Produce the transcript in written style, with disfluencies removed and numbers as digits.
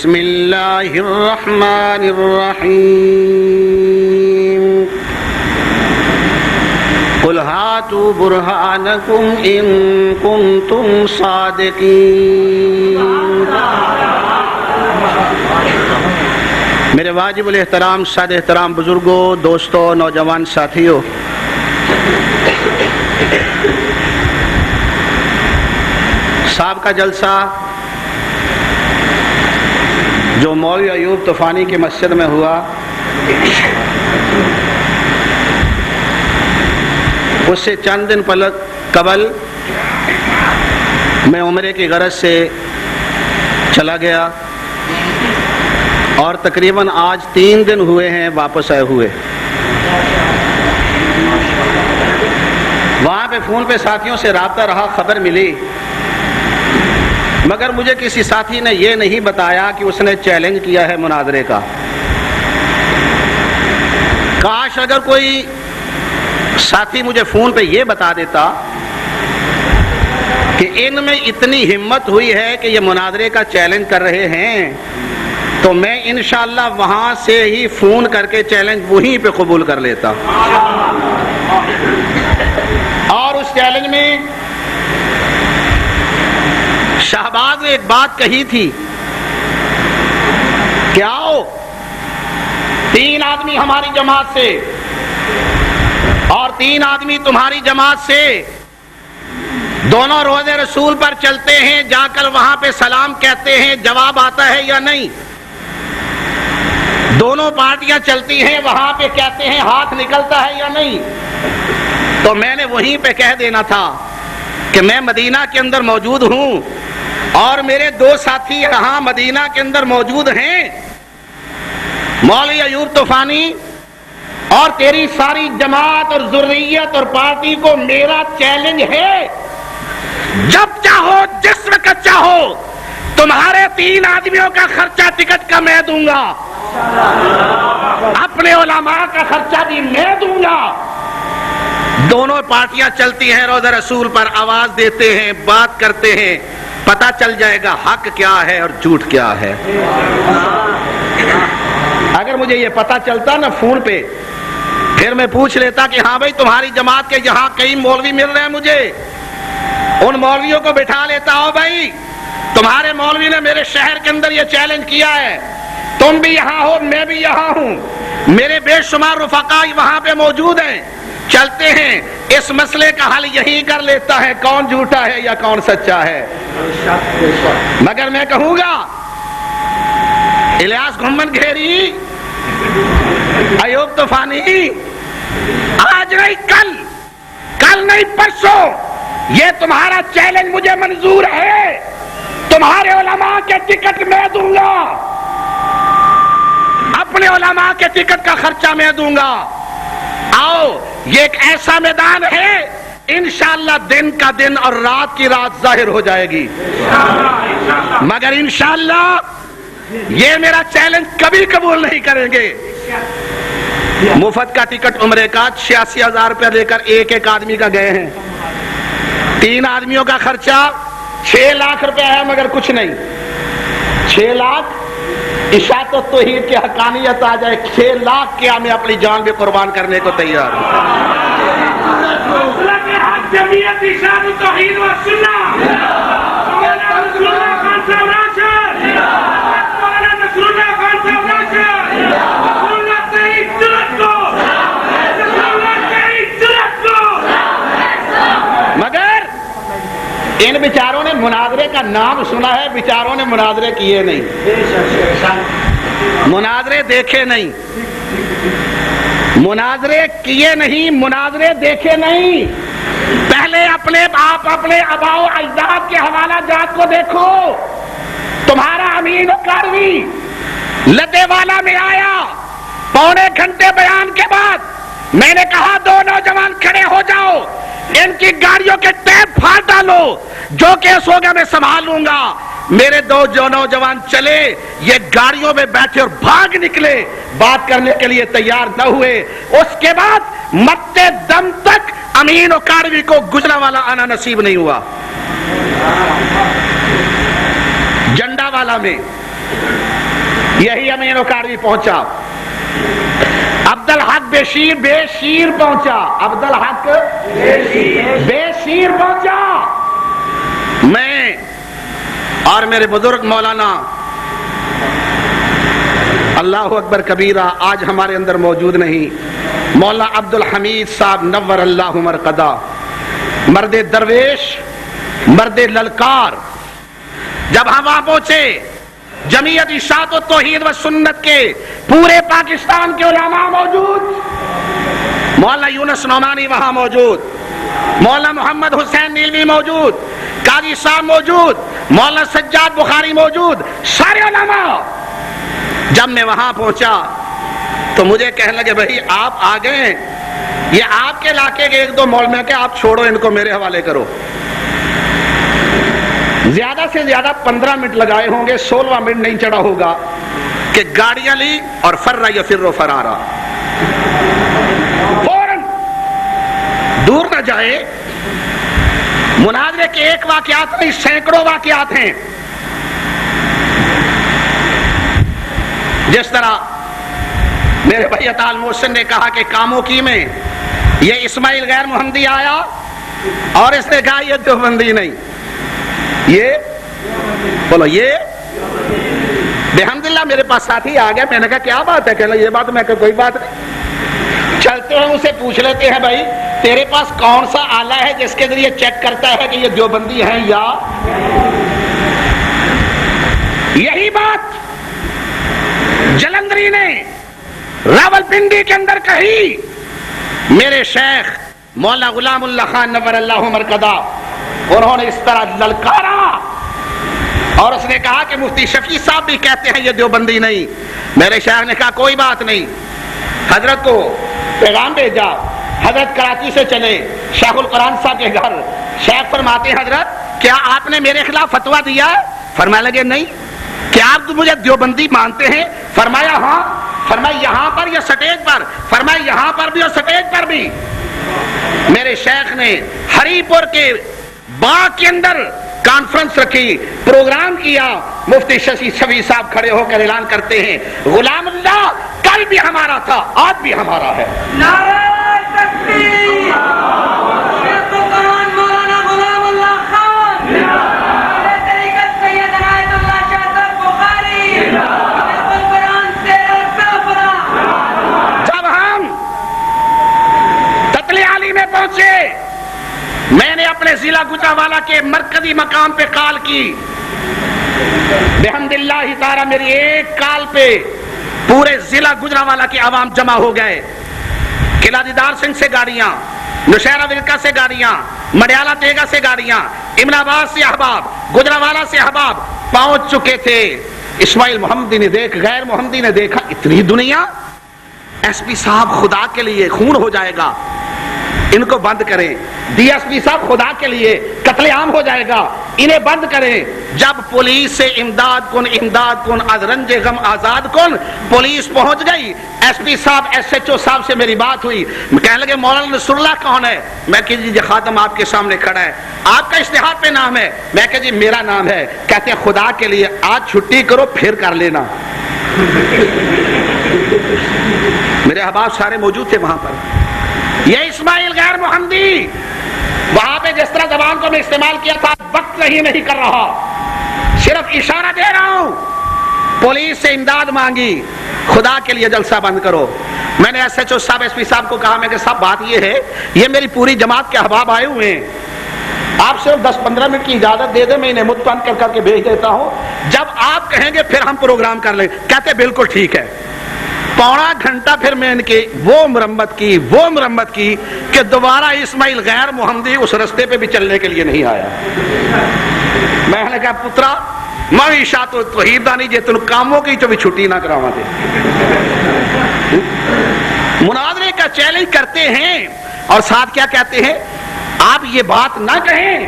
بسم اللہ الرحمن الرحیم قل ہاتوا برہانکم ان کنتم صادقین۔ میرے واجب الاحترام سادہ احترام بزرگوں، دوستوں، نوجوان ساتھیوں، سابقہ جلسہ جو مولوی ایوب طوفانی کی مسجد میں ہوا، اس سے چند دن قبل میں عمرے کی غرض سے چلا گیا اور تقریباً آج 3 دن ہوئے ہیں واپس آئے ہوئے۔ وہاں پہ فون پہ ساتھیوں سے رابطہ رہا، خبر ملی، مگر مجھے کسی ساتھی نے یہ نہیں بتایا کہ اس نے چیلنج کیا ہے مناظرے کا۔ کاش اگر کوئی ساتھی مجھے فون پہ یہ بتا دیتا کہ ان میں اتنی ہمت ہوئی ہے کہ یہ مناظرے کا چیلنج کر رہے ہیں، تو میں انشاءاللہ وہاں سے ہی فون کر کے چیلنج وہیں پہ قبول کر لیتا۔ اور اس چیلنج میں شہباز نے ایک بات کہی تھی کہ آؤ 3 آدمی ہماری جماعت سے اور 3 آدمی تمہاری جماعت سے دونوں روض رسول پر چلتے ہیں، جا کر وہاں پہ سلام کہتے ہیں، جواب آتا ہے یا نہیں؟ دونوں پارٹیاں چلتی ہیں، وہاں پہ کہتے ہیں ہاتھ نکلتا ہے یا نہیں؟ تو میں نے وہیں پہ کہہ دینا تھا کہ میں مدینہ کے اندر موجود ہوں اور میرے 2 ساتھی یہاں مدینہ کے اندر موجود ہیں، مولوی ایوب طوفانی، اور تیری ساری جماعت اور ذریت اور پارٹی کو میرا چیلنج ہے، جب چاہو جس وقت چاہو تمہارے 3 آدمیوں کا خرچہ ٹکٹ کا میں دوں گا، اپنے علماء کا خرچہ بھی میں دوں گا۔ دونوں پارٹیاں چلتی ہیں، روضہ رسول پر آواز دیتے ہیں، بات کرتے ہیں، پتہ چل جائے گا حق کیا ہے اور جھوٹ کیا ہے۔ اگر مجھے یہ پتہ چلتا نا فون پہ، پھر میں پوچھ لیتا کہ ہاں بھائی تمہاری جماعت کے یہاں کئی مولوی مل رہے ہیں، مجھے ان مولویوں کو بٹھا لیتا ہوں، بھائی تمہارے مولوی نے میرے شہر کے اندر یہ چیلنج کیا ہے، تم بھی یہاں ہو، میں بھی یہاں ہوں، میرے بے شمار رفقا وہاں پہ موجود ہیں، چلتے ہیں، اس مسئلے کا حل یہی کر لیتا ہے کون جھوٹا ہے یا کون سچا ہے۔ مگر میں کہوں گا الیاس گھمن گھیری، ایوب طوفانی، آج نہیں کل نہیں پرسوں یہ تمہارا چیلنج مجھے منظور ہے، تمہارے علماء کے ٹکٹ میں دوں گا، اپنے علماء کے ٹکٹ کا خرچہ میں دوں گا۔ آؤ، یہ ایک ایسا میدان ہے، انشاءاللہ دن کا دن اور رات کی رات ظاہر ہو جائے گی، مگر انشاءاللہ یہ میرا چیلنج کبھی قبول نہیں کریں گے۔ مفت کا ٹکٹ عمرے کا 86,000 روپیہ دے کر ایک آدمی کا گئے ہیں، 3 آدمیوں کا خرچہ 6 لاکھ روپیہ ہے، مگر کچھ نہیں، 6 لاکھ اشاعت و توحید کی حقانیت آ جائے، 6 لاکھ کیا میں اپنی جان بھی قربان کرنے کو تیار ہوں۔ مگر ان بیچاروں نے مناظرے کا نام سنا ہے، بیچاروں نے مناظرے کیے نہیں، مناظرے دیکھے نہیں، مناظرے کیے نہیں، مناظرے دیکھے نہیں۔ پہلے اپنے آباء و اجداد کے حوالہ جات کو دیکھو۔ تمہارا امین کاروی لدے والا میں آیا، 1.25 گھنٹے بیان کے بعد میں نے کہا 2 نوجوان کھڑے ہو جاؤ، ان کی گاڑیوں کے ٹیپ پھاڑ ڈالو، جو کیس ہوگا میں سنبھال لوں گا۔ میرے 2 نوجوان چلے، یہ گاڑیوں میں بیٹھے اور بھاگ نکلے، بات کرنے کے لیے تیار نہ ہوئے۔ اس کے بعد مرتے دم تک امین و کاروی کو گجرا والا آنا نصیب نہیں ہوا۔ جنڈا والا میں یہی امین وقاروی پہنچا، عبدالحق بے شیر پہنچا، عبدالحق بے شیر پہنچا۔ میں اور میرے بزرگ مولانا اللہ اکبر کبیرہ آج ہمارے اندر موجود نہیں، مولانا عبدالحمید صاحب نور اللہ مرقدہ، مرد درویش، مرد للکار، جب ہم وہاں پہنچے جمعیت اشاعت و توحید و سنت کے پورے پاکستان کے علماء موجود، مولانا یونس نعمانی وہاں موجود، مولانا محمد حسین نیلوی موجود، قاضی صاحب موجود، مولانا سجاد بخاری موجود، سارے علماء۔ جب میں وہاں پہنچا تو مجھے کہنے لگے بھائی آپ آ گئے، یہ آپ کے علاقے کے ایک دو مولوی کہ آپ چھوڑو ان کو میرے حوالے کرو۔ زیادہ سے زیادہ 15 منٹ لگائے ہوں گے، 16واں منٹ نہیں چڑھا ہوگا کہ گاڑیاں لی اور فرّا یفر فرارا، فوراً دور نہ جائے۔ مناظرے کے ایک واقعات نہیں، سینکڑوں واقعات ہیں۔ جس طرح میرے بھائی اطال محسن نے کہا کہ کاموں کی میں یہ اسماعیل غیر محمدی آیا اور اس نے کہا یہ دیوبندی نہیں، یہ بولو یہ بحمدللہ میرے پاس ساتھی آ گیا، میں نے کہا کیا بات ہے؟ کہنا یہ بات، میں کہا کوئی بات نہیں۔ چلتے ہیں اسے پوچھ لیتے ہیں بھائی تیرے پاس کون سا آلہ ہے جس کے ذریعے چیک کرتا ہے کہ یہ دیوبندی ہے یا؟ یہی بات جلندری نے راولپنڈی کے اندر کہی۔ میرے شیخ مولانا غلام اللہ خان نور اللہ مرقدہ، انہوں نے اس طرح للکارا اور اس نے کہا کہ مفتی شفیع صاحب بھی کہتے ہیں یہ دیوبندی نہیں۔ میرے شیخ نے کہا کوئی بات نہیں، حضرت کو پیغام بھیجا، حضرت کراچی سے چلے شیخ القرآن صاحب کے گھر، شیخ فرماتے ہیں حضرت کیا آپ نے میرے خلاف فتویٰ دیا ہے؟ فرمانے لگے نہیں۔ کیا آپ مجھے دیوبندی مانتے ہیں؟ فرمایا ہاں۔ فرمایا یہاں پر یا سٹیج پر؟ فرمایا یہاں پر بھی اور سٹیج پر بھی۔ میرے شیخ نے ہری پور کے باغ کے اندر کانفرنس رکھی، پروگرام کیا، مفتی شفیع صاحب کھڑے ہو کر اعلان کرتے ہیں غلام اللہ کل بھی ہمارا تھا، آج بھی ہمارا ہے۔ نعرہ تکبیر! شیخ القرآن مولانا غلام اللہ خان، طریقت سید عنایت اللہ شاہ صاحب بخاری، شیخ القرآن سے سافرہ۔ جب ہم تتلی علی میں پہنچے، میں نے اپنے ضلع گجرانوالہ کے مرکزی مقام پہ کال کی، بحمداللہ تعالی میری ایک کال پہ پورے ضلع گجرانوالہ کے عوام جمع ہو گئے۔ قلعہ دیدار سنگھ سے گاڑیاں، نوشہرہ ورکا سے گاڑیاں، مڈیالہ تیگا سے گاڑیاں، امن آباد سے احباب، گجرانوالہ سے احباب پہنچ چکے تھے۔ اسماعیل محمدی نے غیر محمدی نے دیکھا اتنی دنیا، ایس پی صاحب خدا کے لیے خون ہو جائے گا، ان کو بند کریں۔ ڈی ایس پی صاحب خدا کے لیے قتل عام ہو جائے گا، انہیں بند کریں۔ جب پولیس سے امداد کن از رنج غم آزاد کن پولیس پہنچ گئی، ایس پی صاحب ایس ایچ او صاحب سے میری بات ہوئی، کہنے لگے مولانا نصر اللہ کون ہے؟ میں کہ جی خاتم آپ کے سامنے کھڑا ہے، آپ کا اشتہار پہ نام ہے؟ میں کہ جی میرا نام ہے۔ کہتے ہیں خدا کے لیے آج چھٹی کرو پھر کر لینا۔ میرے احباب سارے موجود تھے وہاں پر۔ یہ اسماعیل غیر محمدی وہاں پہ جس طرح زبان کو میں استعمال کیا تھا، وقت نہیں کر رہا، صرف اشارہ دے رہا ہوں۔ پولیس سے امداد مانگی، خدا کے لیے جلسہ بند کرو۔ میں نے ایس ایچ او صاحب ایس پی صاحب کو کہا، میں کہ صاحب بات یہ ہے یہ میری پوری جماعت کے احباب آئے ہوئے ہیں، آپ صرف 10-15 منٹ کی اجازت دے دیں، میں انہیں مطمئن کر کے بھیج دیتا ہوں، جب آپ کہیں گے پھر ہم پروگرام کر لیں۔ کہتے بالکل ٹھیک ہے۔ پونا گھنٹہ پھر میں ان کی وہ مرمت کی کہ دوبارہ اسماعیل غیر محمدی اس رستے پہ بھی چلنے کے لیے نہیں آیا۔ میں نے کہا پترا معیشت تو توحید دانی جے تن کاموں کی تو بھی چھٹی نہ کراوا دے۔ مناظرے کا چیلنج کرتے ہیں اور ساتھ کیا کہتے ہیں؟ آپ یہ بات نہ کہیں